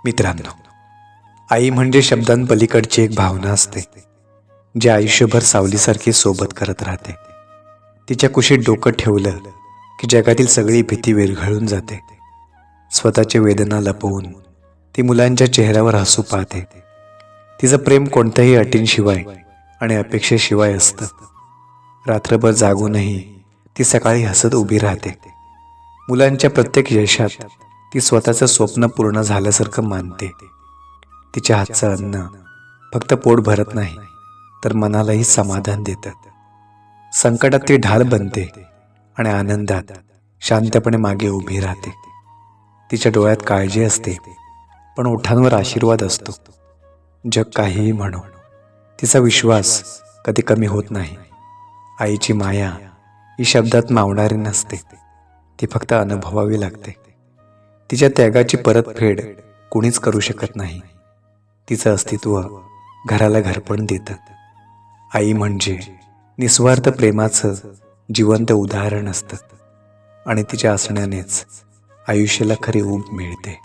मित्रांनो, आई म्हणजे शब्दांपलीकडची एक भावना असते, जी आयुष्यभर सावलीसारखी सोबत करत राहते. तिच्या कुशीत डोकं ठेवलं की जगातील सगळी भीती विरघळून जाते. स्वतःची वेदना लपवून ती मुलांच्या चेहऱ्यावर हसू पाहते. तिचं प्रेम कोणत्याही अटींशिवाय आणि अपेक्षेशिवाय असतं. रात्रभर जागूनही ती सकाळी हसत उभी राहते. मुलांच्या प्रत्येक यशात ती स्वतःचं स्वप्न पूर्ण झाल्यासारखं मानते. तिच्या हातचं अन्न फक्त पोट भरत नाही, तर मनालाही समाधान देतं. संकटात ती ढाल बनते आणि आनंदात शांतपणे मागे उभी राहते. तिच्या डोळ्यात काळजी असते, पण ओठांवर आशीर्वाद असतो. जग काहीही म्हणो, तिचा विश्वास कधी कमी होत नाही. आईची माया ही शब्दात मावणारी नसते, ती फक्त अनुभवावी लागते. तिच्या त्यागाची परतफेड कुणीच करू शकत नाही. तिचं अस्तित्व घराला घरपण देतं. आई म्हणजे निस्वार्थ प्रेमाचं जिवंत उदाहरण असतं आणि तिच्या असण्यानेच आयुष्याला खरी ऊब मिळते.